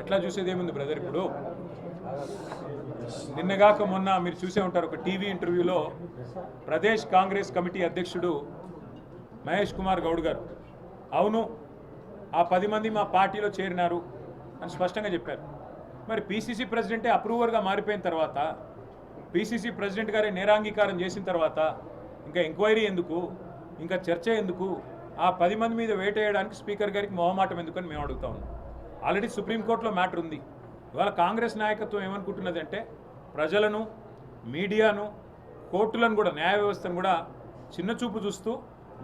అట్లా చూసేది ఏముంది బ్రదర్. ఇప్పుడు నిన్నగాక మొన్న మీరు చూసే ఉంటారు, ఒక టీవీ ఇంటర్వ్యూలో ప్రదేశ్ కాంగ్రెస్ కమిటీ అధ్యక్షుడు మహేష్ కుమార్ గౌడ్ గారు అవును ఆ 10 మంది మా పార్టీలో చేరినారు అని స్పష్టంగా చెప్పారు. మరి పీసీసీ ప్రెసిడెంటే అప్రూవర్గా మారిపోయిన తర్వాత, పీసీసీ ప్రెసిడెంట్ గారే నేరాంగీకారం చేసిన తర్వాత ఇంకా ఎంక్వైరీ ఎందుకు, ఇంకా చర్చ ఎందుకు, ఆ 10 మంది మీద వేటేయడానికి స్పీకర్ గారికి మొహమాటం ఎందుకని మేము అడుగుతా ఉన్నాం. ఆల్రెడీ సుప్రీంకోర్టులో మ్యాటర్ ఉంది. ఇవాళ కాంగ్రెస్ నాయకత్వం ఏమనుకుంటున్నది అంటే ప్రజలను, మీడియాను, కోర్టులను కూడా, న్యాయ వ్యవస్థను కూడా చిన్నచూపు చూస్తూ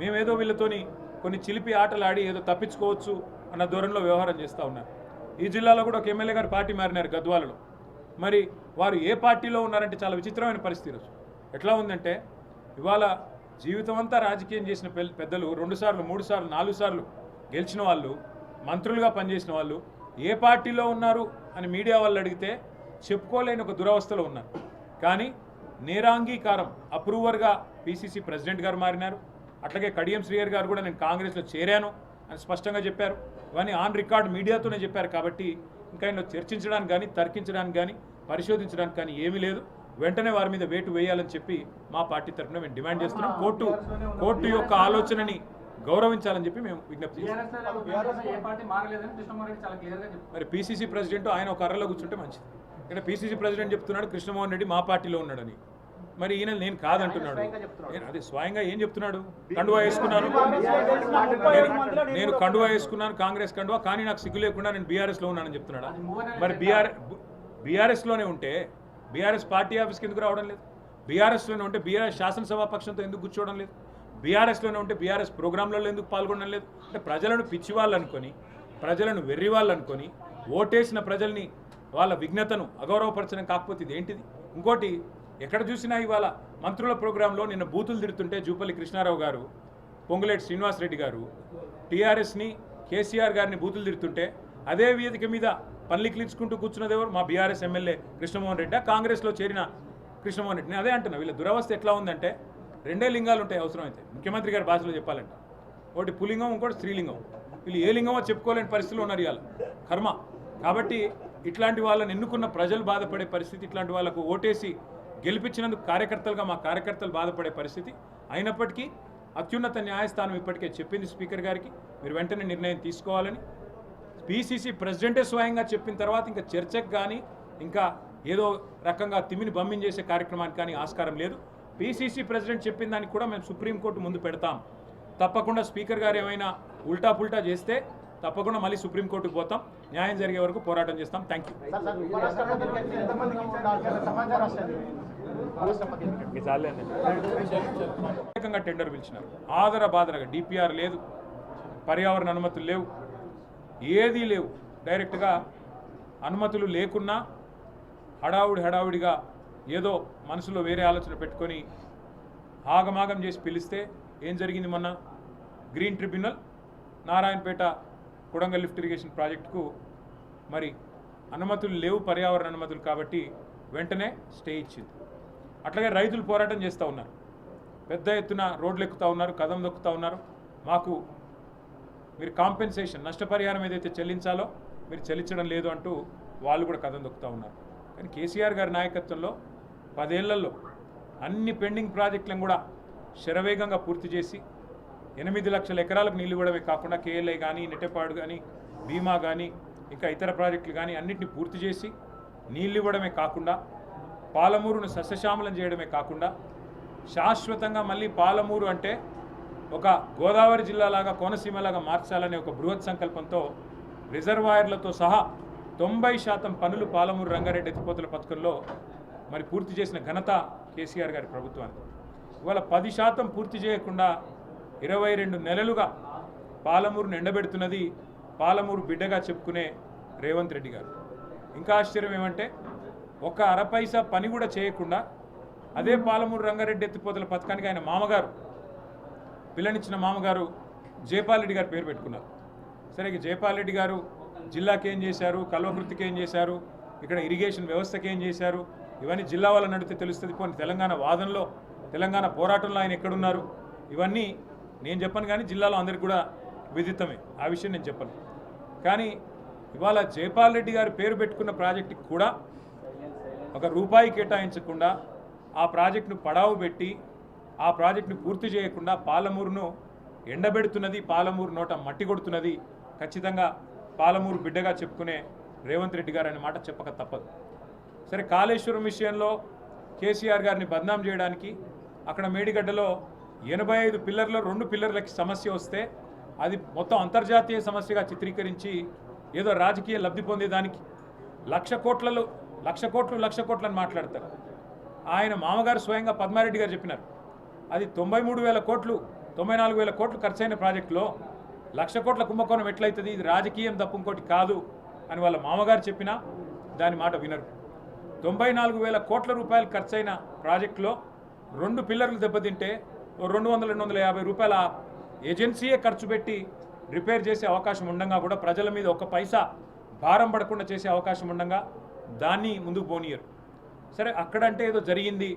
మేమేదో వీళ్ళతోని కొన్ని చిలిపి ఆటలు ఆడి ఏదో తప్పించుకోవచ్చు అన్న ధోరణిలో వ్యవహారం చేస్తూ ఉన్నారు. ఈ జిల్లాలో కూడా ఒక ఎమ్మెల్యే గారు పార్టీ మారినారు గద్వాలలో. మరి వారు ఏ పార్టీలో ఉన్నారంటే చాలా విచిత్రమైన పరిస్థితి ఈరోజు. ఎట్లా ఉందంటే ఇవాళ జీవితం అంతా రాజకీయం చేసిన పెద్దలు 2 సార్లు 3 సార్లు 4 సార్లు గెలిచిన వాళ్ళు, మంత్రులుగా పనిచేసిన వాళ్ళు ఏ పార్టీలో ఉన్నారు అని మీడియా వాళ్ళు అడిగితే చెప్పుకోలేని ఒక దురవస్థలో ఉన్నారు. కానీ నేరాంగీకారం అప్రూవర్గా పీసీసీ ప్రెసిడెంట్ గారు మారినారు. అట్లాగే కడియం శ్రీహరి గారు కూడా నేను కాంగ్రెస్లో చేరాను అని స్పష్టంగా చెప్పారు. ఇవన్నీ ఆన్ రికార్డ్ మీడియాతోనే చెప్పారు. కాబట్టి ఇంకా ఇందులో చర్చించడానికి కానీ, తర్కించడానికి కానీ, పరిశోధించడానికి కానీ ఏమీ లేదు. వెంటనే వారి మీద వేటు వేయాలని చెప్పి మా పార్టీ తరఫున మేము డిమాండ్ చేస్తున్నాం. కోర్టు యొక్క ఆలోచనని గౌరవించాలని చెప్పి మేము విజ్ఞప్తి చేస్తున్నాం. మరి పీసీసీ ప్రెసిడెంట్ ఆయన ఒక అర్రలో కూర్చుంటే మంచిది. ఇక్కడ పీసీసీ ప్రెసిడెంట్ చెప్తున్నాడు కృష్ణమోహన్ రెడ్డి మా పార్టీలో ఉన్నాడని. మరి ఈయన నేను కాదంటున్నాడు. అదే స్వయంగా ఏం చెప్తున్నాడు? కండువా వేసుకున్నాను, నేను కండువా వేసుకున్నాను, కాంగ్రెస్ కండువా, కానీ నాకు సిగ్గు లేకుండా నేను బీఆర్ఎస్లో ఉన్నానని చెప్తున్నాడా? మరి బీఆర్ఎస్లోనే ఉంటే బీఆర్ఎస్ పార్టీ ఆఫీస్కి ఎందుకు రావడం లేదు? బీఆర్ఎస్లోనే ఉంటే బీఆర్ఎస్ శాసనసభాపక్షంతో ఎందుకు కూర్చోవడం లేదు? బీఆర్ఎస్లోనే ఉంటే బీఆర్ఎస్ ప్రోగ్రాంలలో ఎందుకు పాల్గొనడం లేదు? అంటే ప్రజలను పిచ్చివాళ్ళు అనుకొని, ప్రజలను వెర్రి వాళ్ళు అనుకొని, ఓటేసిన ప్రజల్ని వాళ్ళ విఘ్నతను అగౌరవపరచడం కాకపోతే ఇది ఏంటిది? ఇంకోటి, ఎక్కడ చూసినా ఇవాళ మంత్రుల ప్రోగ్రాంలో నిన్న బూతులు తిడుతుంటే జూపల్లి కృష్ణారావు గారు, పొంగులేటి శ్రీనివాసరెడ్డి గారు టీఆర్ఎస్ని, కేసీఆర్ గారిని బూతులు తిడుతుంటే అదే వేదిక మీద పన్లికిలించుకుంటూ కూర్చున్నది ఎవరు? మా బీఆర్ఎస్ ఎమ్మెల్యే కృష్ణమోహన్ రెడ్డి, కాంగ్రెస్లో చేరిన కృష్ణమోహన్ రెడ్డి. నేను అదే అంటున్నా, వీళ్ళ దురవస్థ ఎట్లా ఉందంటే 2 లింగాలు ఉంటాయి అవసరమైతే, ముఖ్యమంత్రి గారి భాషలో చెప్పాలంట. ఒకటి పులింగం, ఇంకోటి స్త్రీలింగం. వీళ్ళు ఏ లింగమో చెప్పుకోలేని పరిస్థితులు ఉన్నారు ఇవాళ. కర్మ. కాబట్టి ఇట్లాంటి వాళ్ళని ఎన్నుకున్న ప్రజలు బాధపడే పరిస్థితి, ఇట్లాంటి వాళ్ళకు ఓటేసి గెలిపించినందుకు కార్యకర్తలుగా మా కార్యకర్తలు బాధపడే పరిస్థితి. అయినప్పటికీ అత్యున్నత న్యాయస్థానం ఇప్పటికే చెప్పింది స్పీకర్ గారికి, మీరు వెంటనే నిర్ణయం తీసుకోవాలని. పీసీసీ ప్రెసిడెంటే స్వయంగా చెప్పిన తర్వాత ఇంకా చర్చకు కానీ, ఇంకా ఏదో రకంగా తిమ్మిని బమ్మించేసే కార్యక్రమానికి కానీ ఆస్కారం లేదు. పీసీసీ ప్రెసిడెంట్ చెప్పిన దానికి కూడా మేము సుప్రీంకోర్టు ముందు పెడతాం. తప్పకుండా స్పీకర్ గారు ఏమైనా ఉల్టా పుల్టా చేస్తే తప్పకుండా మళ్ళీ సుప్రీంకోర్టుకు పోతాం. న్యాయం జరిగే వరకు పోరాటం చేస్తాం. Thank you. ప్రత్యేకంగా టెండర్ పిలిచినారు. ఆదర బాదరగా డిపిఆర్ లేదు, పర్యావరణ అనుమతులు లేవు, ఏదీ లేవు. డైరెక్ట్గా అనుమతులు లేకున్నా హడావుడిగా ఏదో మనసులో వేరే ఆలోచన పెట్టుకొని ఆగమాగం చేసి పిలిస్తే ఏం జరిగింది? మొన్న green tribunal Narayanpet Kodangal lift irrigation ప్రాజెక్టుకు మరి అనుమతులు లేవు, పర్యావరణ అనుమతులు, కాబట్టి వెంటనే స్టే ఇచ్చింది. అట్లాగే రైతులు పోరాటం చేస్తూ ఉన్నారు, పెద్ద ఎత్తున రోడ్లు ఎక్కుతూ ఉన్నారు, కదం దొక్కుతూ ఉన్నారు. మాకు మీరు కాంపెన్సేషన్, నష్టపరిహారం ఏదైతే చెల్లించాలో మీరు చెల్లించడం లేదు అంటూ వాళ్ళు కూడా కదం దొక్కుతూ ఉన్నారు. కానీ కేసీఆర్ గారి నాయకత్వంలో 10 ఏళ్లలో అన్ని పెండింగ్ ప్రాజెక్టులను కూడా శరవేగంగా పూర్తి చేసి 8 లక్షల ఎకరాలకు నీళ్ళు ఇవ్వడమే కాకుండా కేఎల్ఐ కానీ, నెట్టెపాడు కానీ, భీమా కానీ, ఇంకా ఇతర ప్రాజెక్టులు కానీ అన్నింటినీ పూర్తి చేసి నీళ్ళు ఇవ్వడమే కాకుండా, పాలమూరును సస్యశ్యామలం చేయడమే కాకుండా, శాశ్వతంగా మళ్ళీ పాలమూరు అంటే ఒక గోదావరి జిల్లాలాగా, కోనసీమలాగా మార్చాలనే ఒక బృహత్ సంకల్పంతో రిజర్వాయర్లతో సహా 90% పనులు పాలమూరు రంగారెడ్డి ఎత్తిపోతల పథకంలో మరి పూర్తి చేసిన ఘనత కేసీఆర్ గారి ప్రభుత్వానికి. ఇవాళ 10% పూర్తి చేయకుండా 22 నెలలుగా పాలమూరును ఎండబెడుతున్నది పాలమూరు బిడ్డగా చెప్పుకునే రేవంత్ రెడ్డి గారు. ఇంకా ఆశ్చర్యం ఏమంటే ఒక అరపైసా పని కూడా చేయకుండా అదే పాలమూరు రంగారెడ్డి ఎత్తిపోతల పథకానికి ఆయన మామగారు, పిల్లనిచ్చిన మామగారు జైపాల్ రెడ్డి గారు పేరు పెట్టుకున్నారు. సరే, జైపాల్ రెడ్డి గారు జిల్లాకి ఏం చేశారు, కల్వకృతికి ఏం చేశారు, ఇక్కడ ఇరిగేషన్ వ్యవస్థకి ఏం చేశారు, ఇవన్నీ జిల్లా వాళ్ళని అడిగితే తెలుస్తుంది. పోనీ తెలంగాణ వాదనలో, తెలంగాణ పోరాటంలో ఆయన ఎక్కడున్నారు, ఇవన్నీ నేను చెప్పను. కానీ జిల్లాలో అందరికీ కూడా విదితమే, ఆ విషయం నేను చెప్పను. కానీ ఇవాళ జైపాల్ రెడ్డి గారు పేరు పెట్టుకున్న ప్రాజెక్టుకి కూడా ఒక రూపాయి కేటాయించకుండా ఆ ప్రాజెక్టును పడావు పెట్టి ఆ ప్రాజెక్టును పూర్తి చేయకుండా పాలమూరును ఎండబెడుతున్నది, పాలమూరు నోట మట్టి కొడుతున్నది ఖచ్చితంగా పాలమూరు బిడ్డగా చెప్పుకునే రేవంత్ రెడ్డి గారు అనే మాట చెప్పక తప్పదు. సరే, కాళేశ్వరం విషయంలో కేసీఆర్ గారిని బద్నాం చేయడానికి అక్కడ మేడిగడ్డలో 85 పిల్లర్లో 2 పిల్లర్లకి సమస్య వస్తే అది మొత్తం అంతర్జాతీయ సమస్యగా చిత్రీకరించి ఏదో రాజకీయ లబ్ధి పొందేదానికి లక్ష కోట్లు అని మాట్లాడతారు. ఆయన మామగారు స్వయంగా పద్మారెడ్డి గారు చెప్పినారు, అది 93,000 కోట్లు 94,000 కోట్లు ఖర్చైన ప్రాజెక్టులో 1,00,000 కోట్ల కుంభకోణం ఎట్లయితుంది, ఇది రాజకీయం తప్ప ఇంకోటి కాదు అని వాళ్ళ మామగారు చెప్పినా దాని మాట వినరు. 94,000 కోట్ల రూపాయలు ఖర్చైన ప్రాజెక్టులో 2 పిల్లర్లు దెబ్బతింటే 200-250 రూపాయల ఏజెన్సీయే ఖర్చు పెట్టి రిపేర్ చేసే అవకాశం ఉండగా కూడా ప్రజల మీద ఒక పైసా భారం పడకుండా చేసే అవకాశం ఉండగా దాన్ని ముందుకు పోనీయరు. సరే, అక్కడంటే ఏదో జరిగింది,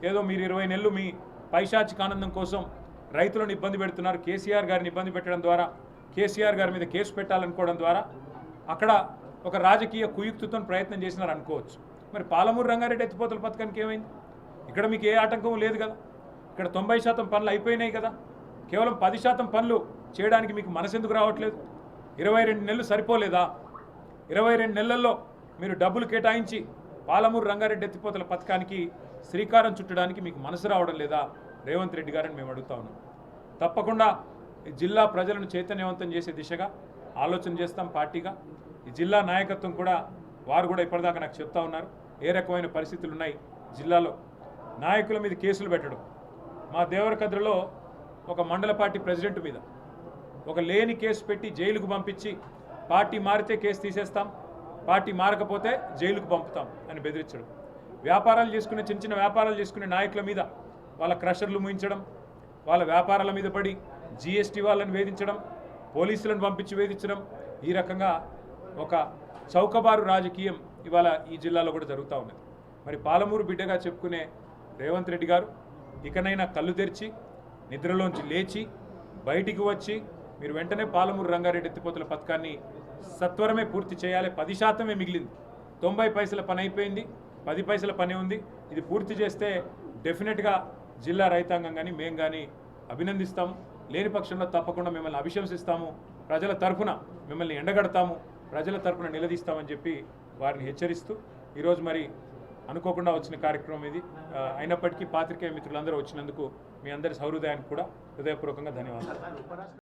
ఏదో మీరు 20 నెలలు మీ పైశాచిక ఆనందం కోసం రైతులను ఇబ్బంది పెడుతున్నారు, కేసీఆర్ గారిని ఇబ్బంది పెట్టడం ద్వారా కేసీఆర్ గారి మీద కేసు పెట్టాలనుకోవడం ద్వారా అక్కడ ఒక రాజకీయ కుయుక్తితో ప్రయత్నం చేసినారు అనుకోవచ్చు. మరి పాలమూరు రంగారెడ్డి ఎత్తిపోతల పథకానికి ఏమైంది? ఇక్కడ మీకు ఏ ఆటంకం లేదు కదా, ఇక్కడ 90% పనులు అయిపోయినాయి కదా, కేవలం 10% పనులు చేయడానికి మీకు మనసు ఎందుకు రావట్లేదు? 22 నెలలు సరిపోలేదా? 22 నెలల్లో మీరు డబ్బులు కేటాయించి పాలమూరు రంగారెడ్డి ఎత్తిపోతల పథకానికి శ్రీకారం చుట్టడానికి మీకు మనసు రావడం లేదా రేవంత్ రెడ్డి గారని మేము అడుగుతా ఉన్నాం. తప్పకుండా ఈ జిల్లా ప్రజలను చైతన్యవంతం చేసే దిశగా ఆలోచన చేస్తాం పార్టీగా. ఈ జిల్లా నాయకత్వం కూడా వారు కూడా ఇప్పటిదాకా నాకు చెప్తా ఉన్నారు ఏ రకమైన పరిస్థితులు ఉన్నాయి జిల్లాలో. నాయకుల మీద కేసులు పెట్టడం, మా దేవరకద్రలో ఒక మండల పార్టీ ప్రెసిడెంట్ మీద ఒక లేని కేసు పెట్టి జైలుకు పంపించి పార్టీ మారితే కేసు తీసేస్తాం, పార్టీ మారకపోతే జైలుకు పంపుతాం అని బెదిరించడం. వ్యాపారాలు చేసుకునే చిన్న వ్యాపారాలు చేసుకునే నాయకుల మీద వాళ్ళ క్రషర్లు ముయించడం, వాళ్ళ వ్యాపారాల మీద పడి జీఎస్టీ వాళ్ళని వేధించడం, పోలీసులను పంపించి వేధించడం, ఈ రకంగా ఒక చౌకబారు రాజకీయం ఇవాళ ఈ జిల్లాలో కూడా జరుగుతూ ఉన్నది. మరి పాలమూరు బిడ్డగా చెప్పుకునే రేవంత్ రెడ్డి గారు ఇకనైనా కళ్ళు తెరిచి నిద్రలోంచి లేచి బయటికి వచ్చి మీరు వెంటనే పాలమూరు రంగారెడ్డి ఎత్తిపోతల పథకాన్ని సత్వరమే పూర్తి చేయాలి. 10% మిగిలింది, 90 పైసల పని అయిపోయింది, 10 పైసల పని ఉంది. ఇది పూర్తి చేస్తే డెఫినెట్గా జిల్లా రైతాంగం కానీ మేము కానీ అభినందిస్తాము. లేని పక్షంలో తప్పకుండా మిమ్మల్ని అభిశంసిస్తాము, ప్రజల తరఫున మిమ్మల్ని ఎండగడతాము, ప్రజల తరఫున నిలదీస్తామని చెప్పి వారిని హెచ్చరిస్తూ ఈరోజు మరి అనుకోకుండా వచ్చిన కార్యక్రమం ఇది. అయినప్పటికీ పాత్రికేయ మిత్రులందరూ వచ్చినందుకు మీ అందరి సౌహృదయానికి కూడా హృదయపూర్వకంగా ధన్యవాదాలు.